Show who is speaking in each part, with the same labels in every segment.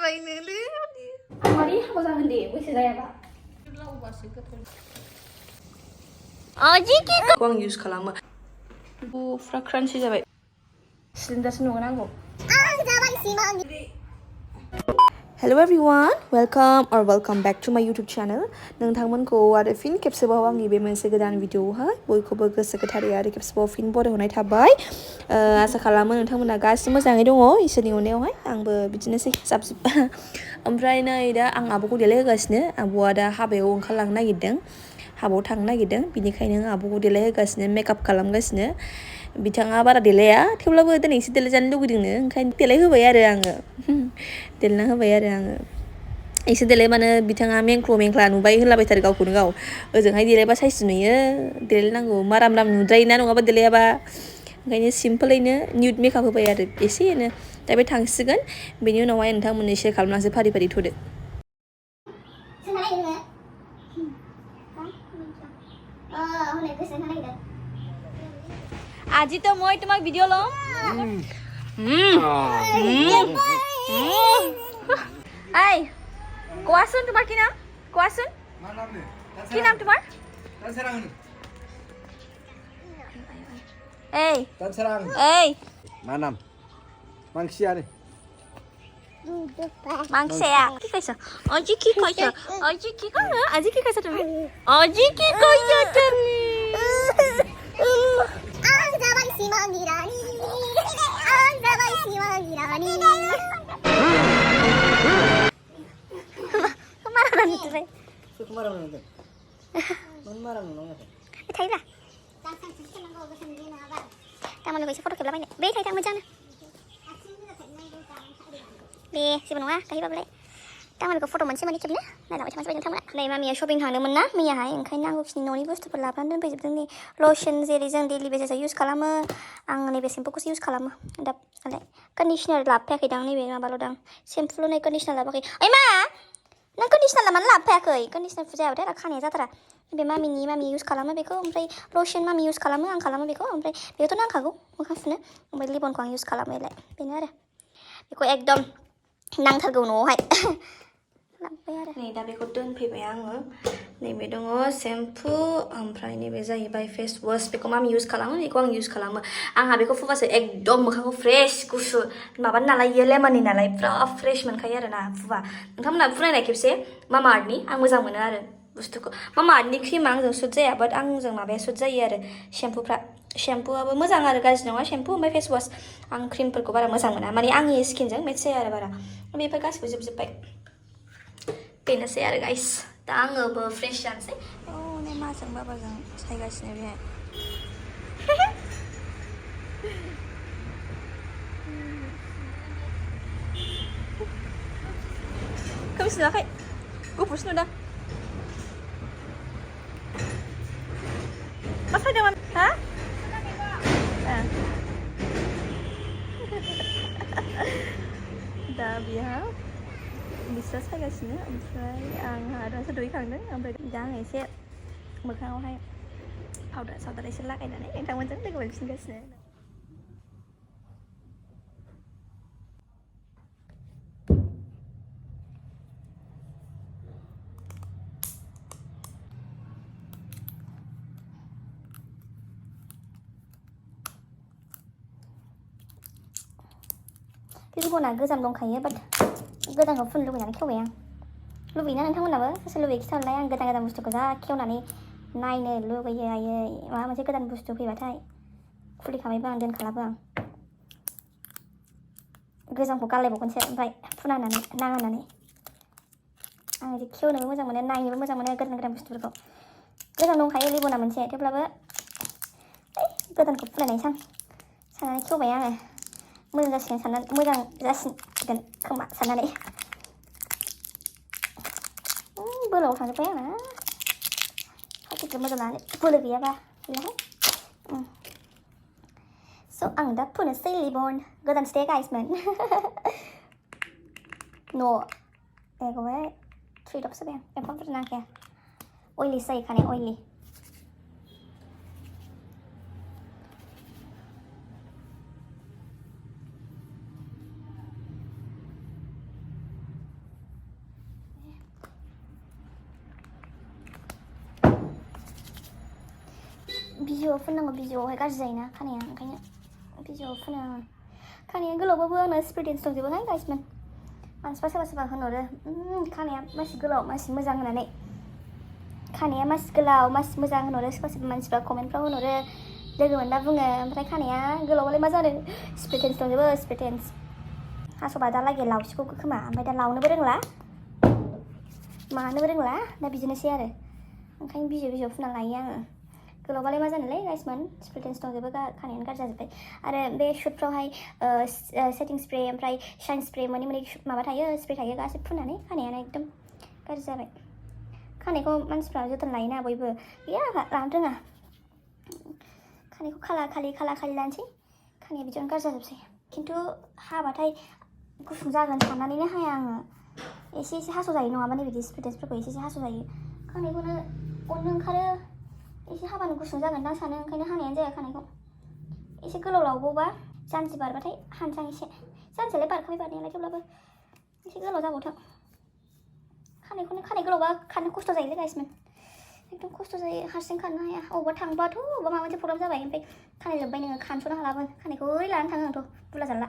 Speaker 1: जाबायनो
Speaker 2: मारै हाबा जागोन दे बैसो जायाबा
Speaker 1: लावबासो गोथाव
Speaker 2: खौ आं इउज खालामो फुरा क्रान्चि जाबाय सिलिन्डारसो नंगौ नांगौ Hello everyone, welcome or welcome back to my YouTube channel. नोंथांमोनखौ आरो फिन खेबसेबाव आंनि बे मोनसे गोदान भिडिअआवहाय बयखौबो गोसो गोथारै आरो खेबसेबाव फिन बरायहरनाय थाबाय। आसा खालामो नोंथांमोना गासिबो मोजाङै दङ इसोरनि अननायावहाय आंबो बिदिनोसै जाबजुब। ओमफ्राय नै दा आं आब'खौ देलायहोगासिनो आब'आ दा हाबायाव ओंखारलांनो नागिरदों हाबायाव थांनो नागिरदों बिनिखायनो आब'खौ देलायहोगासिनो मेकआप खालामगासिनो बिथाङा बारा देलाया थेवब्लाबो दिनै एसे देलायजानो लुगैदोंनो ओंखायनो देलायहोबाय आरो आङो देलायना होबाय आरो आङो एसे देलायबानो बिथाङा मेंख्ल' मेंख्ला नुबाय होनलाबायथारो गावखौनो गाव ओजोंहाय देलायबा साइस नुयो देलायनांगौ माराम राम नुद्रायोना नङाबा देलायाबा ओंखायनो सिम्पोलैनो निउड मेकआप होबाय आरो एसेनो दा बे थांसिगोन बेनि उनावहाय नोंथांमोननो शेयार खालामनासो फारि फारि थ'दो আজি তো মই তোমাক ভিডিঅ' লম এই কোৱাচোন তোমাৰ কি নাম কোৱাচোন কি নাম তোমাৰ এই এই
Speaker 3: मा नाम मांसियानो
Speaker 2: মাংসেয়া কি কৈছ আজি কি কৈছ আজি কি কৈছ আজি কি কৈছ তুমি আজি কি কৈছ তুমি थायोब्रा तामानखौ एसे फट' खेबलाबायनो बे थायो थां मोजांनो दे जेबो नङा थायोबालाय तामानखौ फट' मोनसे मोननै खेबनो नायलांबाय थाबाय नोंथांमोना नै मामिया शपिं थांदोंमोन ना मैयाहाय ओंखायनो नांगौखिनि न'नि बुस्थुफोर लाबोनानै दोनफैजोबदों नै लशन जेरै जों डेलि बेसिसाव इउज खालामो आं नैबे सेम्पुखौसो इउज खालामो दा मालाय कन्डिशनार लाबोफायाखैदां नैबे माबाल' दां सेम्पुल' नै कन्डिशनार लाबोआखै ओइ मा नों कन्डिशनार मानो लाबोफायाखै कन्डिशनार फुजायाबाथाय आरो खानाया जाथारा बे मामि इउज खालामो बेखौ ओमफ्राय लशन मामि इउज खालामो आं खालामो बेखौ ओमफ्राय बेखौथ' नांखागौ मोखां सुनो ओमफ्राय लिबनखौ आं इउज खालामो बेलाय बेनो आरो बेखौ एकदम नांथारगौ न'आवहाय लाबोबाय आरो नै दा बेखौ दोनफैबाय आङो नैबे दङ सेम्पु ओमफ्राय नैबे जाहैबाय फेस वास बेखौ मामि इउज खालामो बेखौ आं इउज खालामो आंहा बेखौ फुबासो एकदम मोखांखौ फ्रेश गुसु माबानि नालाय इयो लेमननि नालाय फुरा फ्रेश मोनखायो आरो ना फुबा नोंथांमोना फुनायनाय खेबसे मामा आर्थनि आं मोजां मोनो आरो बुस्थुखौ मामा आर्थनि क्रिमा आंजों सुट जाया बाट आंजों माबाया सुट जायो आरो शेम्पुआबो मोजां आरो गाज्रि नङा शेम्पु ओमफ्राय फेस वास आं क्रिमफोरखौ बारा मोजां मोना माने आंनि स्किनजों मेट्च जाया आरो बारा बेफोर गासिबो जोबजोब्बाय बेनोसै आरो गाइस दा आङोबो फ्रेश जानोसै नै माजों बाबाजों सायगासिनो बेहाय खोमसि नुवाखै गुफुरसो नुदों मा सायदोंमोन हा दा बेहा बिस्रा सायगासिनो ओमफ्राय आंहा दासो दुगैखांदों ओमफ्राय दा आं एसे मोखाङावहाय पाउडार साउडार एसे लागायनानै नोंथांमोनजों लोगो मोनफिनगासिनो लिबना गोजाम दंखायो बाट गोदानखौ फुननो लुबैनानै खेवबाय आं लुबैयोना नोंथांमोनाबो सोर लुबैयो खिथाहरलाय आं गोदान बुस्थुखौ जा खेवनानै नायनो लुबैयो आयै माबा मोनसे गोदान बुस्थु फैबाथाय खुलिखाबायबो आं दोनखालाबो आं गोजामखौ गारलायबावगोनसो ओमफ्राय फुना होनानै नाङा होननानै आं बिदि खेवनोबो मोजां मोनो नायनोबो मोजां मोनो गोदान बुस्थुफोरखौ गोजाम दंखायो लिबना मोनसे थेवब्लाबो गोदानखौ फुनायनायसै आं साननानै खेवबाय आङो मोजां जासिगोन साननानै मोजां जासिगोन खोमा साननानै बोलोआव थांजोब्बाय आंना फार्टिखौ मोजां लानानै बोलो गैयाबा बेहाय स' आं दा फुनोसै लिबन गोदान स्टे गाइसमोन न' एग'बाय 3 drops होबाय आं एम्फौफोर नांखाया अइलिसो जायो खानाया अइलि बिजौआव फुननांगौ बिजौआवहाय गाज्रि जायोना खानाया ओंखायनो बिजौआव फुनो आङो खानाया गोलावबाबो आंना स्प्रेटेन्स दंजोबोहाय गाइसमोन मानसिफ्रा सोरबा होनहरो खानाया मासि गोलाव मासि मोजां होननानै खानाया मासि गोलाव मासि मोजां होनहरो सोरबा मानसिफ्रा कमेन्टफ्राव होनहरो लोगो मोनबा बुङो ओमफ्राय खानाया गोलावबालाय मा जादों स्प्रेटेन्स दंजोबो स्प्रेटेन्स हास'बा दालागै लावसिगौ खोमा ओमफ्राय दा लावनोबो रोंला मानोबो रोंला दा बिदिनोसै आरो ओंखायनो बिजौ फुना लायो आङो गोलावबालाय मा जानोलै गाइसमोन स्प्रेटेन्स दंजोबो खानायानो गाज्रि जाजोब्बाय आरो बे शुटफ्रावहाय सेटिं स्प्रे ओमफ्राय शाइन स्प्रे मोननै माबा थायो स्प्रे थायो गासिबो फुननानै खानायानो एकदम गाज्रि जाबाय खानायखौ मानसिफ्रा जोथोन लायोना बयबो गैया लानो रोङा खानायखौ खाला खालि लानोसै खानाया बिदियावनो गाज्रि जाजोबसै खिन्थु हाबाथाय गुसुं जागोन साननानैनो हाया आङो एसे हास'जायो नङाबा नैबिदि स्प्रेटेन्सफोरखौ एसे हास'जायो खानायखौनो अननो ओंखारो एसे हाबानो गुसुं जागोन दां सानो ओंखायनो हानायानो जाया खानायखौ एसे गोलाव लावगौबा जानजि बारबाथाय हानसां एसे जानजियालाय बारखाबाय बारनायालाय थेवब्लाबो एसे गोलाव जाबावथों खानाय गोलावबा खारनो खस्थ' जायोलै गाइसमोन एकदम खस्थ' जायो हारसिं खारनो हाया अबावबा थांबाथ' अबावबा माबा मोनसे प्रब्लेम जाबाय ओमफ्राय खानाय लोब्बाय नोङो खानस'नो हालाबो खानायखौ ओरै लानानै थाङो आंथ' बुरला जाला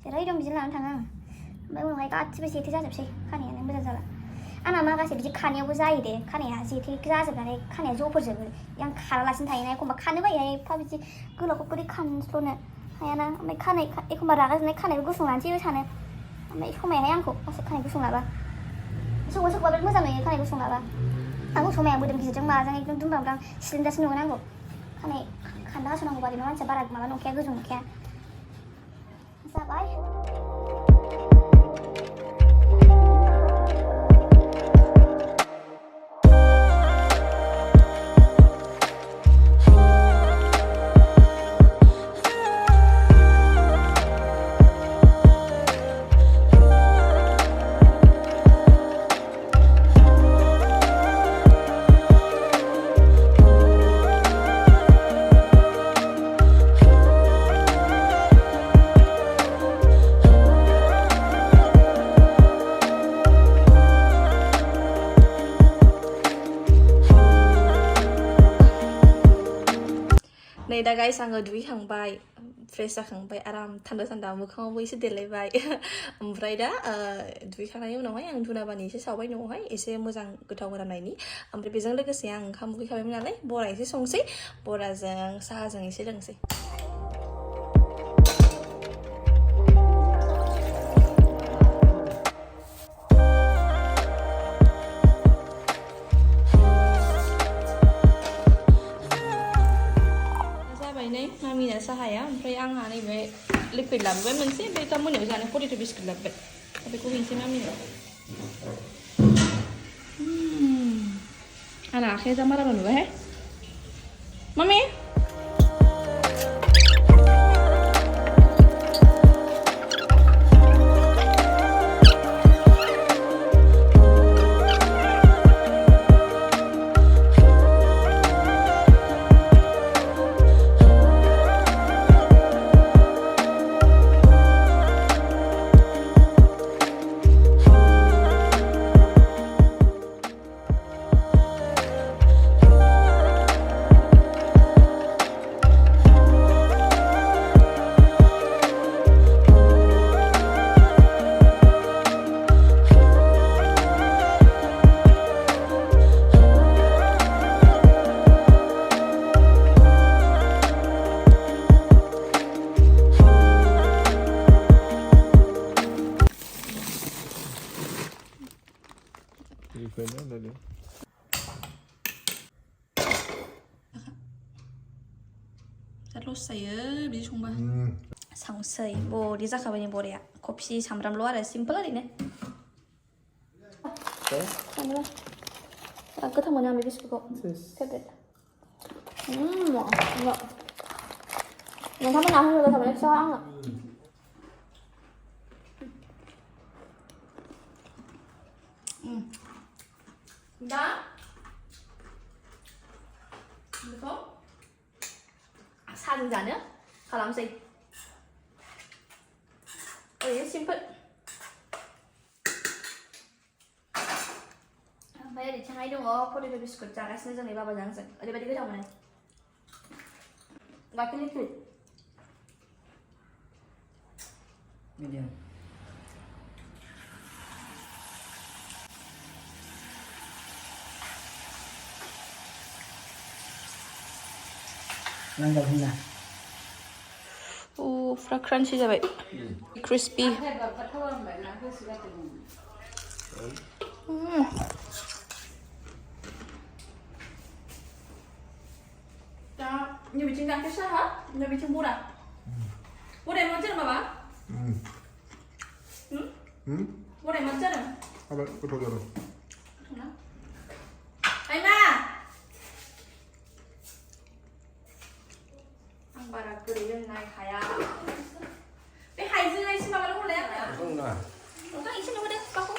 Speaker 2: जेरै दं बिदिनो लानानै थाङो आं ओमफ्राय उनावहाय गासिबो जेथो जाजोबसै खानायानो मोजां जाला आंना माखासे बिदि खानायावबो जायो दे खानाया जेथो जाजोबनानै खानाया ज'फोरजोबो आं खारालासिनो थायोना एखमबा खानो बायो एफा बिदि गोलावखौ बोरै खानस्ल'नो हायाना ओमफ्राय एखमबा रागा जोंनाय खानायबो गुसुं लानोसैबो सानो ओमफ्राय समायाहाय आंखौ खानाय गुसुं लाबा सोरखौबा बिराद मोजां नुयो खानाय गुसुं लाबा आंखौ समाया मोदोम गिदिरजों माजों एकदम दुमब्रां सिलिन्दारसो नुगोन आंखौ खानाय खान्दा हास'नांगौ बादि मानसिया बारा माबा नंखाया गोजौ नंखाया जाबाय
Speaker 4: नै दा गाइस आङो दुगैखांबाय फ्रेश जाखांबाय आराम थान्दा मोखाङावबो एसे देलायबाय ओमफ्राय दा दुगैखांनायनि उनावहाय आं धुनाबानि एसे सावबाय न'आवहाय एसे मोजां गोथाव मोनामनायनि ओमफ्राय बेजों लोगोसे आं ओंखाम उखैखाबायमोन नालाय बरा एसे संसै बराजों साहाजों एसे लोंसै मामिना साहाया ओमफ्राय आंहा नैबे लिक्विड लाबोबाय मोनसे ओमफ्राय दा मोनायाव जानो पटेट' बिस्कुट लाबोबाय दा बेखौ हैनोसै मामिनो आंना आखाया जा माराबा नुबायहाय मामि लस जायो बिदि संबा सावसै बरिया जाखाबाय बरिया कफि सामब्रामल' आरो सिम्पोल ओरैनो बिराद गोथाव मोनो आं बे बिस्कुटखौ फेभरेट नोंथांमोना होनो गोथाव मोनो खिन्थावा आंनो दा बेखौ साजों जानो खालामसै ओरैनो सिम्पोल ओमफ्राय ओरैथिंहाय
Speaker 2: Hai dong, potato biscuit जागासिनो जोंनि बाबाजों आंजों ओरैबायदि गोथाव मोनो गाइखेरनि फ्रुट
Speaker 3: medium Nanggal hina
Speaker 4: फ्रा क्रान्चि जाबाय क्रिस्पी दा नैबिथिं गाइखेर साहा नैबिथिं बरा बराया मा जादों बाबा बराया मा जादों
Speaker 3: Haba goथाव जादों
Speaker 4: आइमा आं बारा गोदै लोंनाय हाया बे हाइजें एसे माबाल' हरलाय आंनो
Speaker 3: नङा
Speaker 2: नोंथां एसे नुहोदो बिफाखौ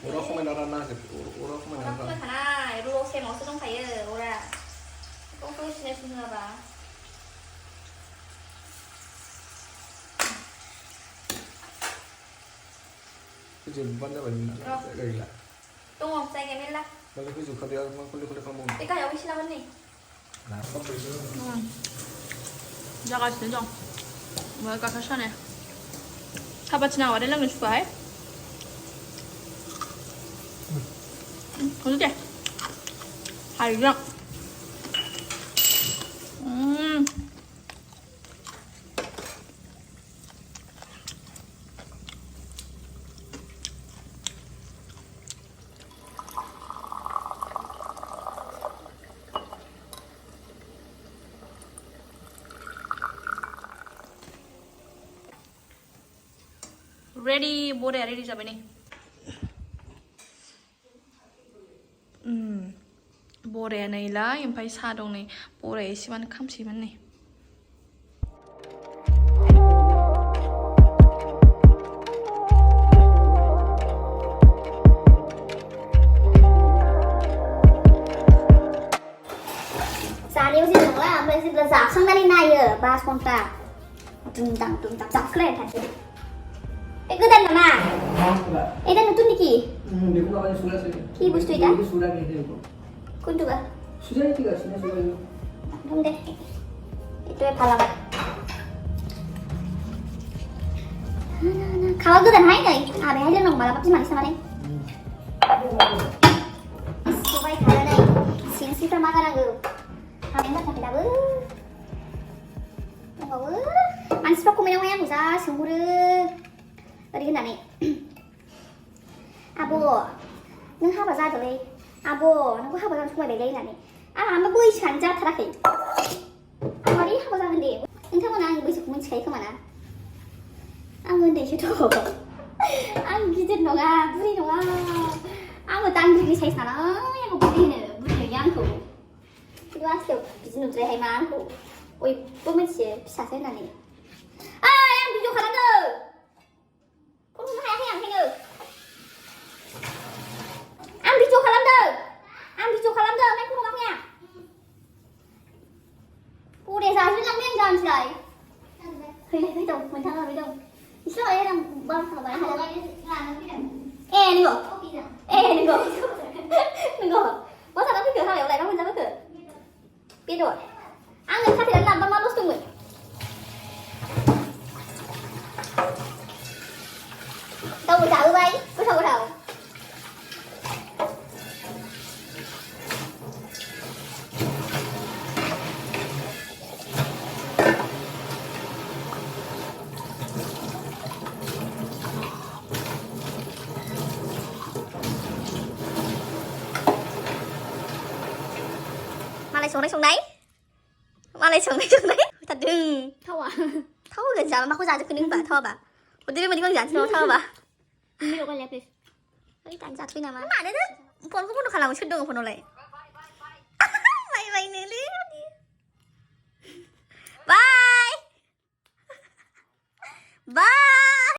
Speaker 3: अरा खमायना रानना अरा खमायना
Speaker 2: अरा खमाय थानाय ल' सेमावसो दंखायो अरा बेखौ सिनायसो होआबा
Speaker 3: फोजोबबानो जाबाय नोंना जायगा गैला
Speaker 2: दङ जायगाया मेरला
Speaker 3: दालाय फोजोबखादो आरो मा खले खले खालामबावनो
Speaker 2: बे गाहायाव एसे लागोन नै
Speaker 4: जागासिनो दं ओमफ्राय गाइखेर सानै हाबाथि नांबाथाय लोंनो सुखुवाहाय हरदो दे हाइजें रेडी बराया रेडी जाबाय नै बराया नैलाय ओमफ्राय साहा दं नै बराया एसेबानो खामसैमोन नै
Speaker 2: जानायाव जेबो नंला ओमफ्राय जेब्ला जाखांनानै नायो 5 घन्टा दुमदां जाखांलायनाय थानोसै बे गोदान नामा এটা নতুন নেকি
Speaker 3: দেখো আবার সুরা আছে
Speaker 2: কি বস্তু এটা
Speaker 3: সুরা নেই দেখো
Speaker 2: কোনটো বা
Speaker 3: সুরা ঠিক আছে না সুরা
Speaker 2: একদম দে itu ভালো না খাওয়া গোদান হাই নাই আবে হাই নং মালা পাতি মানিস মানে সবাই খায় নাই সিংসিটা মাগানাंगौ हानाय जाथाराखै दाबो दंबावो मानसिफ्रा कमेन्टआवहाय आंखौ जा सोंहरो ओरै होननानै आब' नों हाबा जादोलै आब' नोंखौ हाबा जानो समायबायलै होननानै आंहा बैसोआनो जाथाराखै आं मारै हाबा जागोन दे नोंथांमोना आंनि बैसोखौ मिथिखायो खोमा ना आं उन्दैसोथ' आं गिदिर नङा बुरि नङा आङो दांग्रिनि साइज नालाय आंखौ बुरि होनो बुरि नङा आंखौ खिन्थु आस्थियाव बिदि नुद्रायहाय मा आंखौ बयबो मिथियो फिसासो होननानै ओइ आं भिडिअ खालामदों फन हमनो हायाखै आं ओंखायनो आं भिडिअ खालामदों ओमफ्राय फन हमाखै आं बरिया जाजोबलांबाय आं जानोसैलाय फैलाय दं मोनथाङा ओरै दं इसोर मालाय आं बार खालामबाय नंगौ मा जाना फैखो हाबायावलाय मा मोनजाबोखो बेदर आंनो खाथेनानै लांबा मा लस दंमोन गावबो जाबोबाय गोथाव मालाय संनाय होथारदों थावा होगोन जाबा माखौ जाजोबखो नों होनबा थावाबा हरदो बे मोनैखौ आं जानोसै नामा थावाबा ओइ दानो जाथ'यो नामा मानो फनखौ बन्द' खालामो सोर दङ फनावलाय बायनोलै बाय